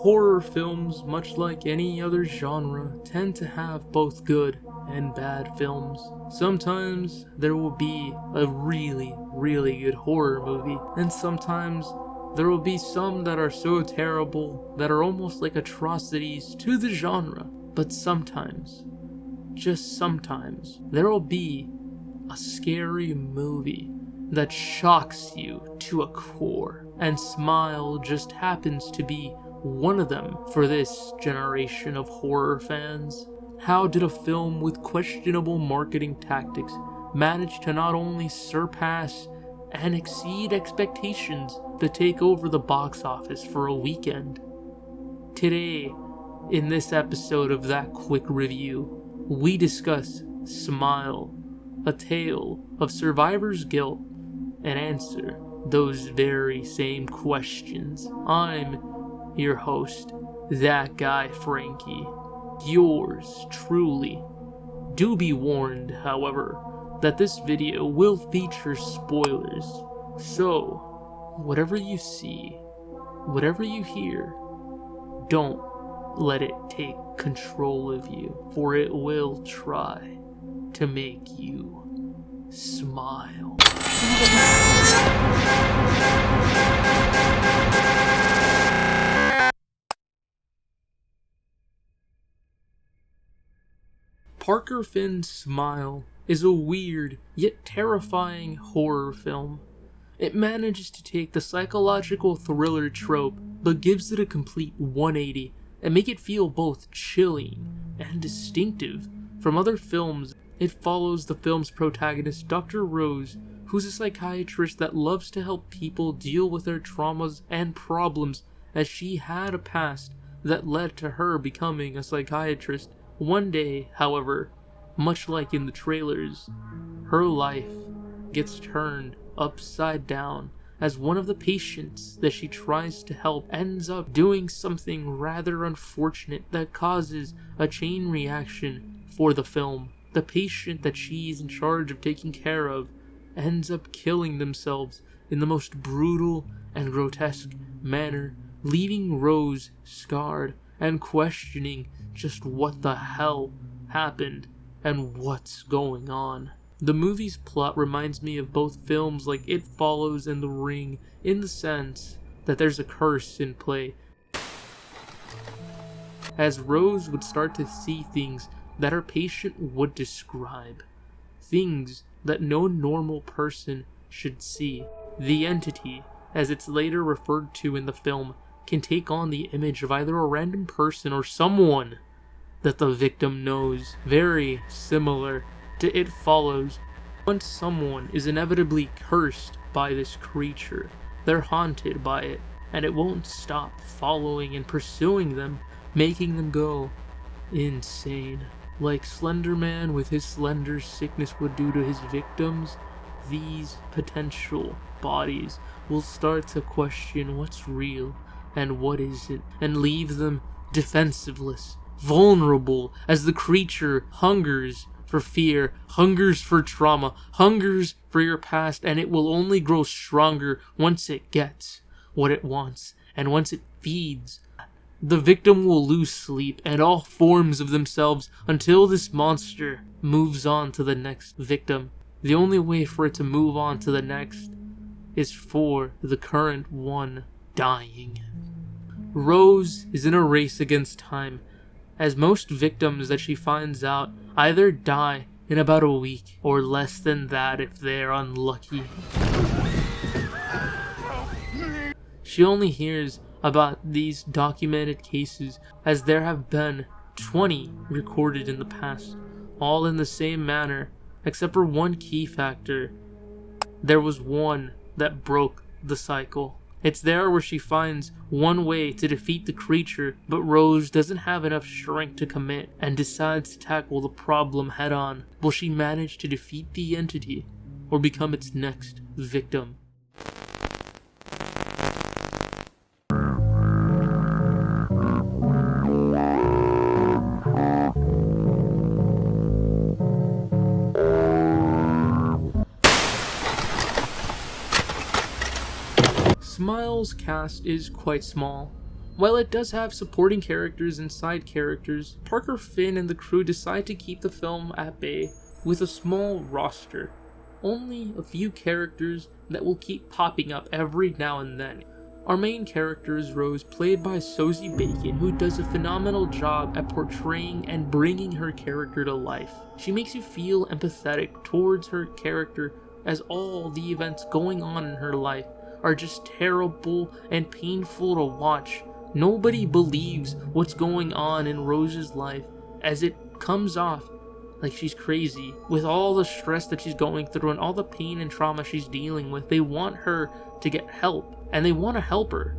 Horror films, much like any other genre, tend to have both good and bad films. Sometimes there will be a really, really good horror movie, and sometimes there will be some that are so terrible that are almost like atrocities to the genre. But sometimes, just sometimes, there will be a scary movie that shocks you to a core, and Smile just happens to be one of them for this generation of horror fans. How did a film with questionable marketing tactics manage to not only surpass and exceed expectations to take over the box office for a weekend? Today, in this episode of That Quick Review, we discuss Smile, a tale of survivor's guilt, and answer those very same questions. I'm your host, that guy Frankie, yours truly. Do be warned, however, that this video will feature spoilers, so whatever you see, whatever you hear, don't let it take control of you, for it will try to make you smile. Parker Finn's Smile is a weird yet terrifying horror film. It manages to take the psychological thriller trope but gives it a complete 180 and make it feel both chilling and distinctive from other films. It follows the film's protagonist, Dr. Rose, who's a psychiatrist that loves to help people deal with their traumas and problems, as she had a past that led to her becoming a psychiatrist. One day, however, much like in the trailers, her life gets turned upside down as one of the patients that she tries to help ends up doing something rather unfortunate that causes a chain reaction for the film. The patient that she's in charge of taking care of ends up killing themselves in the most brutal and grotesque manner, leaving Rose scarred and questioning just what the hell happened and what's going on. The movie's plot reminds me of both films like It Follows and The Ring, in the sense that there's a curse in play, as Rose would start to see things that her patient would describe, things that no normal person should see. The entity, as it's later referred to in the film, can take on the image of either a random person or someone that the victim knows. Very similar to It Follows. Once someone is inevitably cursed by this creature, they're haunted by it, and it won't stop following and pursuing them, making them go insane. Like Slender Man with his slender sickness would do to his victims, these potential bodies will start to question what's real and what isn't, and leave them defenseless, vulnerable, as the creature hungers for fear, hungers for trauma, hungers for your past, and it will only grow stronger once it gets what it wants, and once it feeds. The victim will lose sleep and all forms of themselves until this monster moves on to the next victim. The only way for it to move on to the next is for the current one dying. Rose is in a race against time, as most victims that she finds out either die in about a week or less than that if they're unlucky. She only hears about these documented cases, as there have been 20 recorded in the past, all in the same manner, except for one key factor. There was one that broke the cycle. It's there where she finds one way to defeat the creature, but Rose doesn't have enough strength to commit and decides to tackle the problem head on. Will she manage to defeat the entity or become its next victim? Smile's cast is quite small. While it does have supporting characters and side characters, Parker Finn and the crew decide to keep the film at bay with a small roster. Only a few characters that will keep popping up every now and then. Our main character is Rose, played by Sosie Bacon, who does a phenomenal job at portraying and bringing her character to life. She makes you feel empathetic towards her character as all the events going on in her life are just terrible and painful to watch. Nobody believes what's going on in Rose's life as it comes off like she's crazy with all the stress that she's going through and all the pain and trauma she's dealing with. They want her to get help and they want to help her,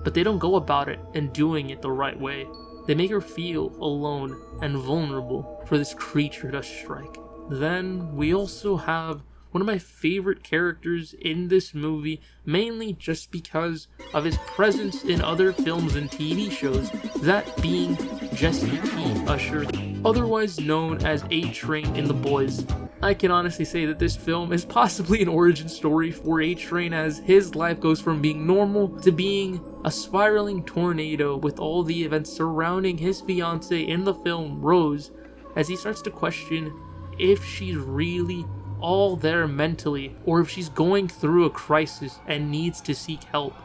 but they don't go about it and doing it the right way. They make her feel alone and vulnerable for this creature to strike. Then we also have one of my favorite characters in this movie, mainly just because of his presence in other films and TV shows, that being Jesse P. Usher, otherwise known as A-Train in The Boys. I can honestly say that this film is possibly an origin story for A-Train, as his life goes from being normal to being a spiraling tornado with all the events surrounding his fiancée in the film, Rose, as he starts to question if she's really all there mentally, or if she's going through a crisis and needs to seek help.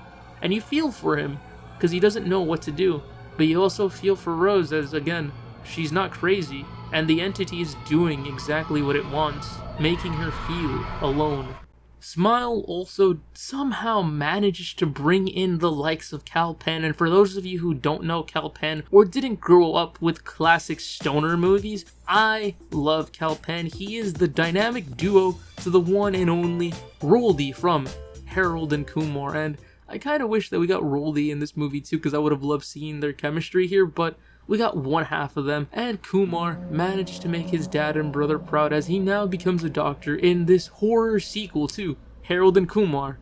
And you feel for him, because he doesn't know what to do, but you also feel for Rose as, again, she's not crazy, and the entity is doing exactly what it wants, making her feel alone. Smile also somehow managed to bring in the likes of Kal Penn, and for those of you who don't know Kal Penn or didn't grow up with classic stoner movies, I love Kal Penn. He is the dynamic duo to the one and only Roldy from Harold and Kumar, and I kind of wish that we got Roldy in this movie too, because I would have loved seeing their chemistry here, but we got one half of them, and Kumar managed to make his dad and brother proud as he now becomes a doctor in this horror sequel to Harold and Kumar.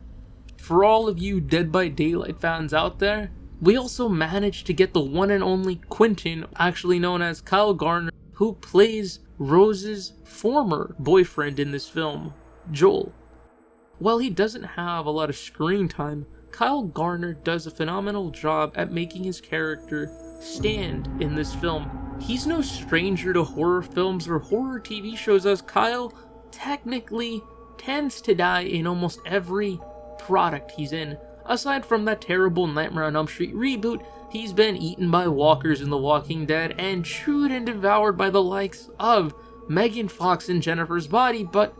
For all of you Dead by Daylight fans out there, we also managed to get the one and only Quentin, actually known as Kyle Garner, who plays Rose's former boyfriend in this film, Joel. While he doesn't have a lot of screen time, Kyle Garner does a phenomenal job at making his character stand in this film. He's no stranger to horror films or horror TV shows, as Kyle technically tends to die in almost every product he's in. Aside from that terrible Nightmare on Elm Street reboot, he's been eaten by walkers in The Walking Dead and chewed and devoured by the likes of Megan Fox and Jennifer's Body, but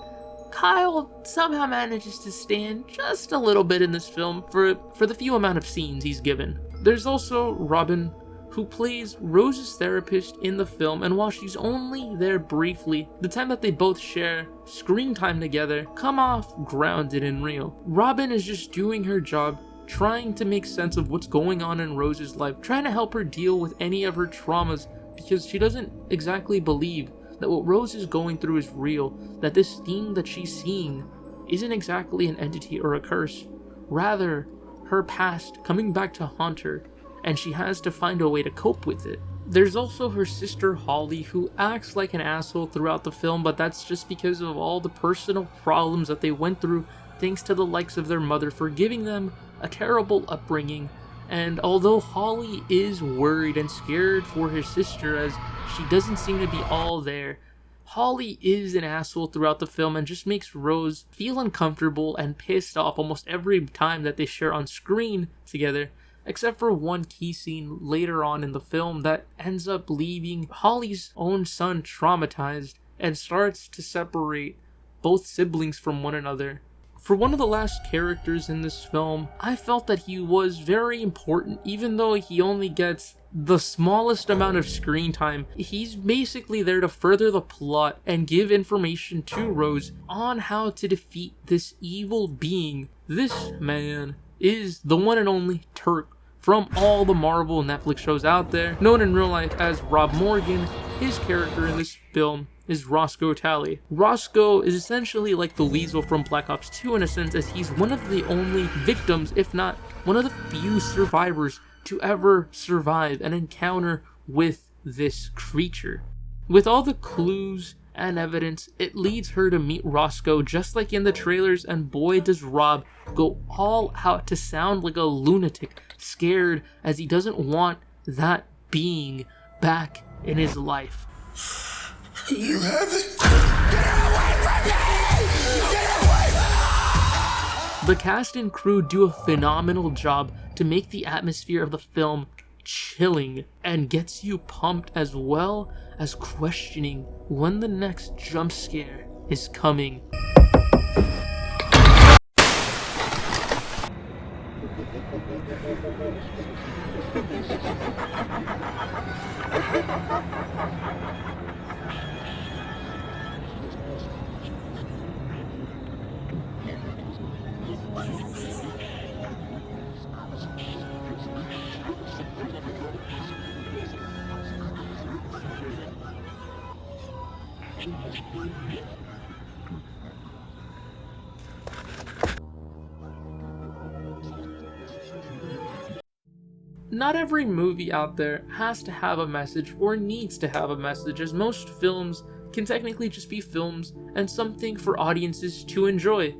Kyle somehow manages to stand just a little bit in this film for the few amount of scenes he's given. There's also Robin, who plays Rose's therapist in the film, and while she's only there briefly, the time that they both share screen time together come off grounded and real. Robin is just doing her job, trying to make sense of what's going on in Rose's life, trying to help her deal with any of her traumas, because she doesn't exactly believe that what Rose is going through is real, that this thing that she's seeing isn't exactly an entity or a curse, rather her past coming back to haunt her, and she has to find a way to cope with it. There's also her sister Holly, who acts like an asshole throughout the film, but that's just because of all the personal problems that they went through thanks to the likes of their mother for giving them a terrible upbringing. And although Holly is worried and scared for her sister as she doesn't seem to be all there, Holly is an asshole throughout the film and just makes Rose feel uncomfortable and pissed off almost every time that they share on screen together, except for one key scene later on in the film that ends up leaving Holly's own son traumatized and starts to separate both siblings from one another. For one of the last characters in this film, I felt that he was very important, even though he only gets the smallest amount of screen time. He's basically there to further the plot and give information to Rose on how to defeat this evil being. This man is the one and only Turk from all the Marvel Netflix shows out there, known in real life as Rob Morgan. His character in this film is Roscoe Talley. Roscoe is essentially like the Weasel from Black Ops 2 in a sense, as he's one of the only victims, if not one of the few survivors, to ever survive an encounter with this creature. With all the clues and evidence, it leads her to meet Roscoe just like in the trailers, and boy does Rob go all out to sound like a lunatic, scared as he doesn't want that being back in his life. You have it. Get away from me! Get away from me! The cast and crew do a phenomenal job to make the atmosphere of the film chilling and gets you pumped, as well as questioning when the next jump scare is coming. Not every movie out there has to have a message or needs to have a message, as most films can technically just be films and something for audiences to enjoy.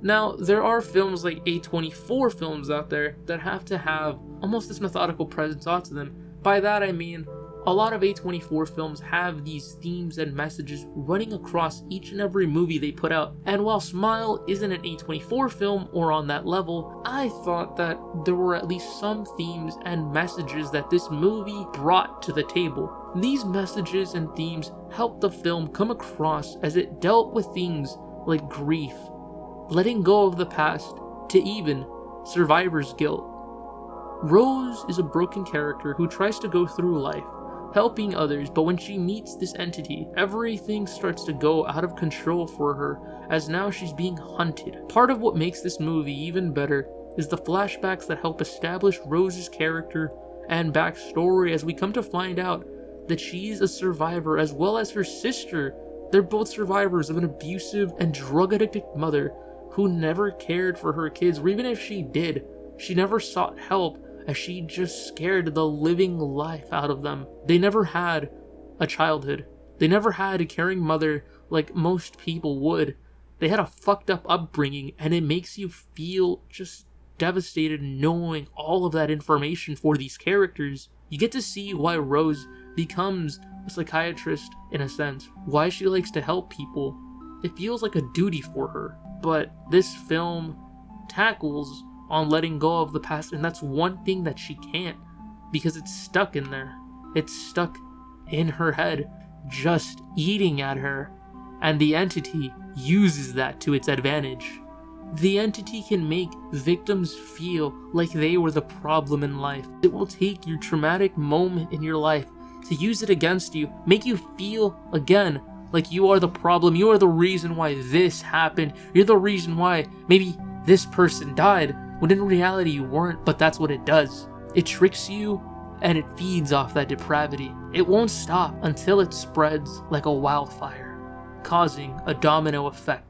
Now, there are films like A24 films out there that have to have almost this methodical presence onto them. By that I mean, a lot of A24 films have these themes and messages running across each and every movie they put out. And while Smile isn't an A24 film or on that level, I thought that there were at least some themes and messages that this movie brought to the table. These messages and themes helped the film come across as it dealt with things like grief, letting go of the past, to even survivor's guilt. Rose is a broken character who tries to go through life, helping others, but when she meets this entity, everything starts to go out of control for her, as now she's being hunted. Part of what makes this movie even better is the flashbacks that help establish Rose's character and backstory, as we come to find out that she's a survivor, as well as her sister. They're both survivors of an abusive and drug-addicted mother who never cared for her kids, or even if she did, she never sought help, as she just scared the living life out of them. They never had a childhood. They never had a caring mother like most people would. They had a fucked up upbringing, and it makes you feel just devastated knowing all of that information for these characters. You get to see why Rose becomes a psychiatrist in a sense, why she likes to help people. It feels like a duty for her. But this film tackles on letting go of the past, and that's one thing that she can't, because it's stuck in there. It's stuck in her head, just eating at her, and the entity uses that to its advantage. The entity can make victims feel like they were the problem in life. It will take your traumatic moment in your life to use it against you, make you feel again like you are the problem, you are the reason why this happened, you're the reason why maybe this person died, when in reality you weren't. But that's what it does. It tricks you, and it feeds off that depravity. It won't stop until it spreads like a wildfire, causing a domino effect.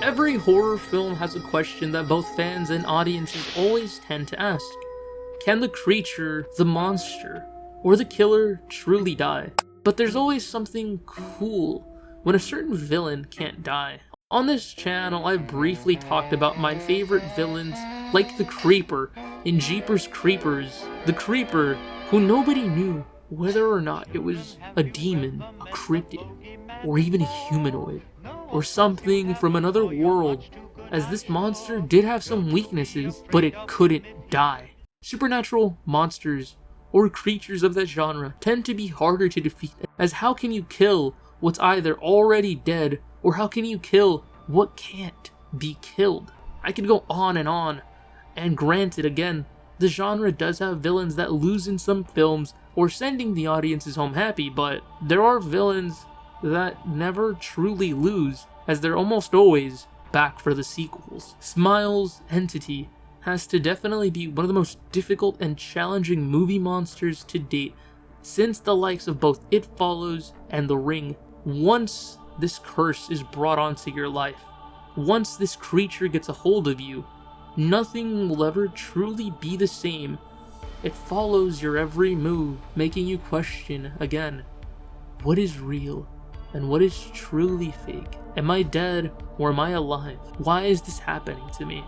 Every horror film has a question that both fans and audiences always tend to ask. Can the creature, the monster, or the killer truly die? But there's always something cool when a certain villain can't die. On this channel, I've briefly talked about my favorite villains, like the Creeper in Jeepers Creepers. The Creeper, who nobody knew whether or not it was a demon, a cryptid, or even a humanoid, or something from another world, as this monster did have some weaknesses, but it couldn't die. Supernatural monsters, or creatures of that genre, tend to be harder to defeat, as how can you kill what's either already dead, or how can you kill what can't be killed? I could go on, and granted, again, the genre does have villains that lose in some films, or sending the audiences home happy, but there are villains that never truly lose, as they're almost always back for the sequels. Smile's entity has to definitely be one of the most difficult and challenging movie monsters to date, since the likes of both It Follows and The Ring. Once this curse is brought onto your life, once this creature gets a hold of you, nothing will ever truly be the same It follows your every move, making you question again, what is real and what is truly fake? Am I dead or am I alive? Why is this happening to me?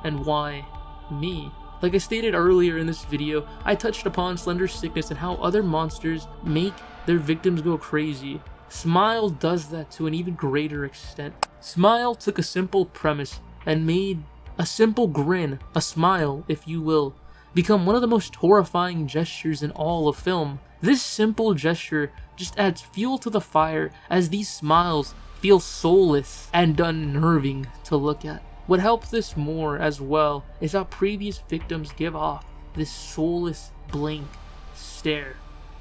And why me? Like I stated earlier in this video, I touched upon Slender Sickness and how other monsters make their victims go crazy. Smile does that to an even greater extent. Smile took a simple premise and made a simple grin, a smile if you will, become one of the most horrifying gestures in all of film. This simple gesture just adds fuel to the fire as these smiles feel soulless and unnerving to look at. What helps this more as well is how previous victims give off this soulless blank stare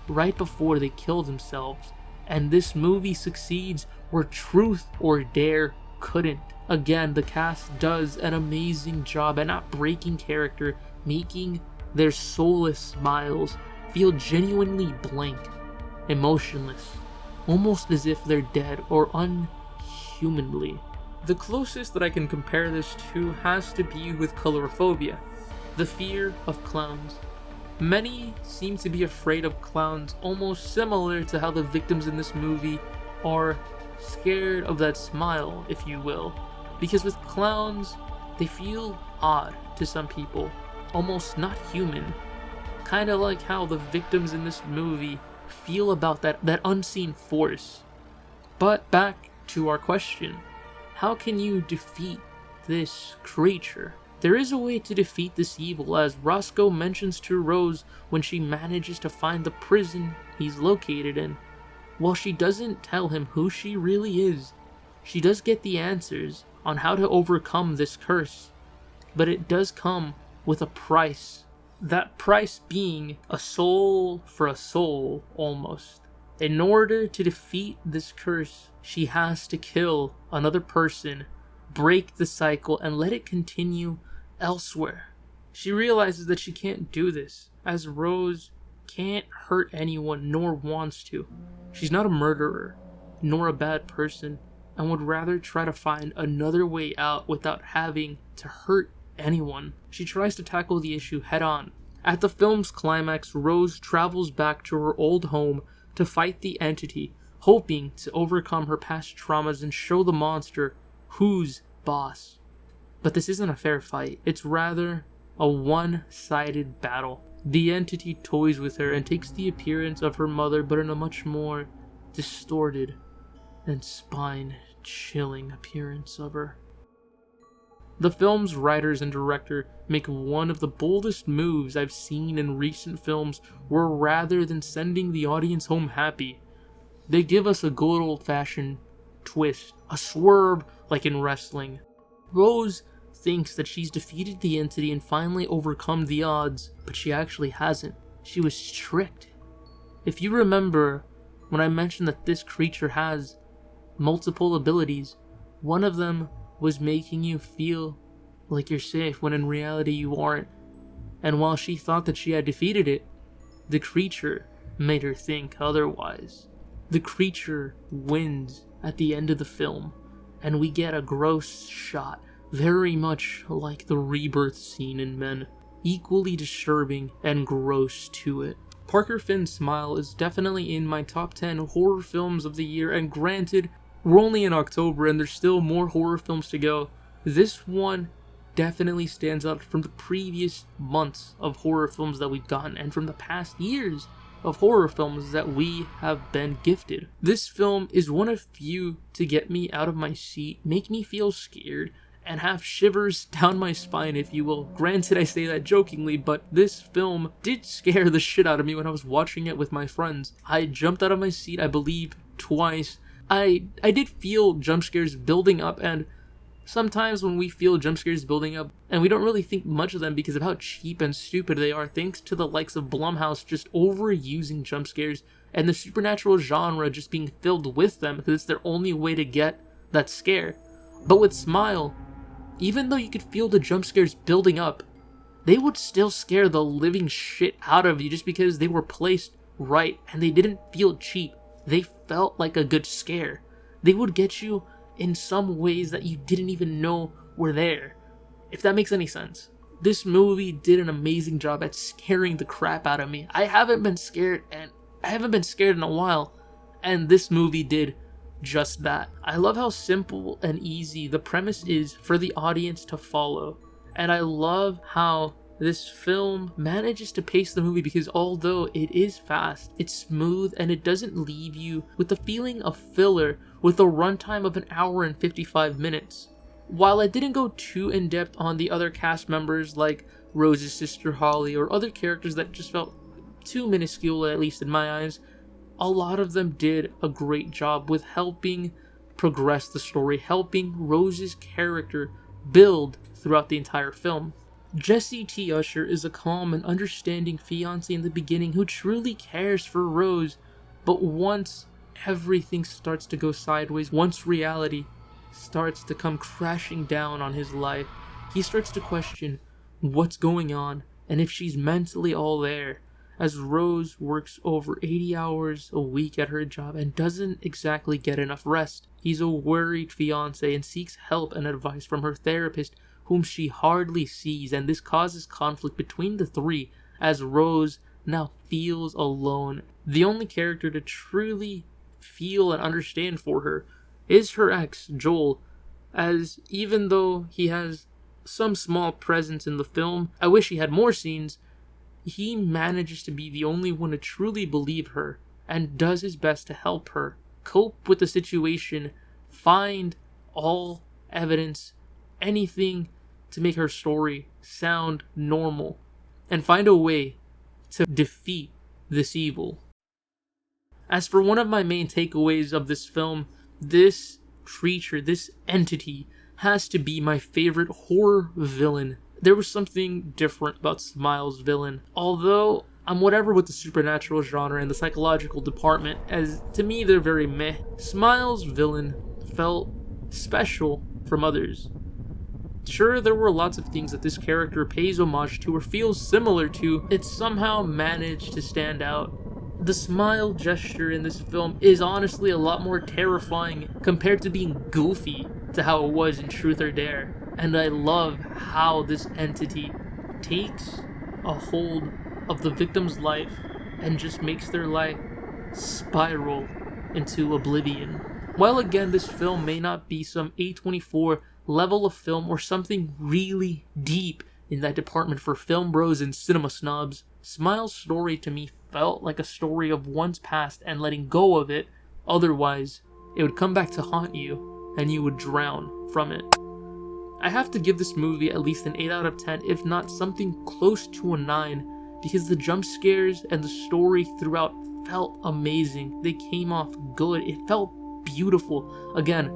right before they kill themselves, and this movie succeeds where Truth or Dare couldn't. Again, the cast does an amazing job at not breaking character, making their soulless smiles feel genuinely blank, emotionless, almost as if they're dead or unhumanly. The closest that I can compare this to has to be with colorophobia, the fear of clowns. Many seem to be afraid of clowns, almost similar to how the victims in this movie are scared of that smile, if you will. Because with clowns, they feel odd to some people, almost not human. Kinda like how the victims in this movie feel about that unseen force. But back to our question. How can you defeat this creature? There is a way to defeat this evil, as Roscoe mentions to Rose when she manages to find the prison he's located in. While she doesn't tell him who she really is, she does get the answers on how to overcome this curse. But it does come with a price. That price being a soul for a soul, almost. In order to defeat this curse, she has to kill another person, break the cycle, and let it continue elsewhere. She realizes that she can't do this, as Rose can't hurt anyone nor wants to. She's not a murderer, nor a bad person, and would rather try to find another way out without having to hurt anyone. She tries to tackle the issue head on. At the film's climax, Rose travels back to her old home to fight the entity, hoping to overcome her past traumas and show the monster who's boss. But this isn't a fair fight, it's rather a one-sided battle. The entity toys with her and takes the appearance of her mother, but in a much more distorted and spine-chilling appearance of her. The film's writers and director make one of the boldest moves I've seen in recent films, where rather than sending the audience home happy, they give us a good old-fashioned twist, a swerve like in wrestling. Rose thinks that she's defeated the entity and finally overcome the odds, but she actually hasn't. She was tricked. If you remember when I mentioned that this creature has multiple abilities, one of them was making you feel like you're safe when in reality you aren't. And while she thought that she had defeated it, the creature made her think otherwise. The creature wins at the end of the film, and we get a gross shot, very much like the rebirth scene in Men, equally disturbing and gross to it. Parker Finn's Smile is definitely in my top 10 horror films of the year, and granted, we're only in October and there's still more horror films to go. This one definitely stands out from the previous months of horror films that we've gotten, and from the past years of horror films that we have been gifted. This film is one of few to get me out of my seat, make me feel scared, and have shivers down my spine, if you will. Granted, I say that jokingly, but this film did scare the shit out of me when I was watching it with my friends. I jumped out of my seat, I believe, twice. I did feel jump scares building up, and sometimes when we feel jump scares building up, and we don't really think much of them because of how cheap and stupid they are, thanks to the likes of Blumhouse just overusing jump scares, and the supernatural genre just being filled with them because it's their only way to get that scare. But with Smile, even though you could feel the jump scares building up, they would still scare the living shit out of you just because they were placed right, and they didn't feel cheap. They felt like a good scare. They would get you in some ways that you didn't even know were there, if that makes any sense. This movie did an amazing job at scaring the crap out of me. I haven't been scared in a while, and this movie did just that. I love how simple and easy the premise is for the audience to follow, and I love how this film manages to pace the movie, because although it is fast, it's smooth and it doesn't leave you with the feeling of filler with a runtime of an hour and 55 minutes. While I didn't go too in depth on the other cast members like Rose's sister Holly or other characters that just felt too minuscule, at least in my eyes, a lot of them did a great job with helping progress the story, helping Rose's character build throughout the entire film. Jesse T. Usher is a calm and understanding fiancé in the beginning who truly cares for Rose, but once everything starts to go sideways, once reality starts to come crashing down on his life, he starts to question what's going on and if she's mentally all there, as Rose works over 80 hours a week at her job and doesn't exactly get enough rest. He's a worried fiancé and seeks help and advice from her therapist, whom she hardly sees, and this causes conflict between the three as Rose now feels alone. The only character to truly feel and understand for her is her ex, Joel, as even though he has some small presence in the film, I wish he had more scenes, he manages to be the only one to truly believe her and does his best to help her cope with the situation, find all evidence, anything to make her story sound normal, and find a way to defeat this evil. As for one of my main takeaways of this film, this creature, this entity, has to be my favorite horror villain. There was something different about Smile's villain. Although I'm whatever with the supernatural genre and the psychological department, as to me they're very meh, Smile's villain felt special from others. Sure, there were lots of things that this character pays homage to or feels similar to, it somehow managed to stand out. The smile gesture in this film is honestly a lot more terrifying compared to being goofy to how it was in Truth or Dare. And I love how this entity takes a hold of the victim's life and just makes their life spiral into oblivion. While again, this film may not be some A24 level of film or something really deep in that department for film bros and cinema snobs, Smile's story to me felt like a story of one's past and letting go of it, otherwise it would come back to haunt you and you would drown from it. I have to give this movie at least an 8 out of 10, if not something close to a 9, because the jump scares and the story throughout felt amazing. They came off good. It felt beautiful. Again,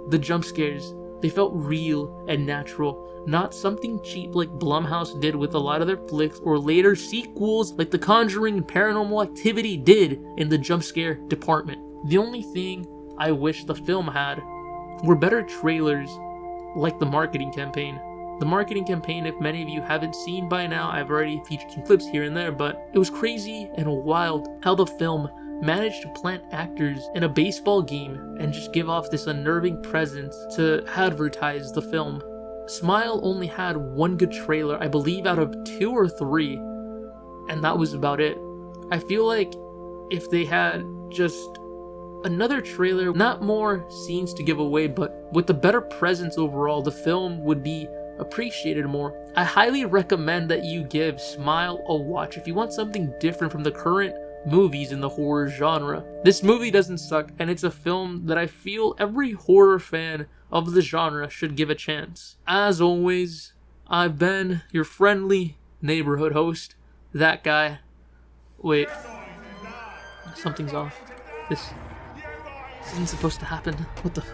the jump scares, they felt real and natural, not something cheap like Blumhouse did with a lot of their flicks or later sequels like The Conjuring and Paranormal Activity did in the jump scare department. The only thing I wish the film had were better trailers like the marketing campaign. The marketing campaign, if many of you haven't seen by now, I've already featured some clips here and there, but it was crazy and wild how the film managed to plant actors in a baseball game and just give off this unnerving presence to advertise the film. Smile only had one good trailer, I believe out of 2 or 3, and that was about it. I feel like if they had just another trailer, not more scenes to give away, but with a better presence overall, the film would be appreciated more. I highly recommend that you give Smile a watch if you want something different from the current movies in the horror genre. This movie doesn't suck, and it's a film that I feel every horror fan of the genre should give a chance. As always, I've been your friendly neighborhood host, that guy. Wait, something's off. This isn't supposed to happen. What the...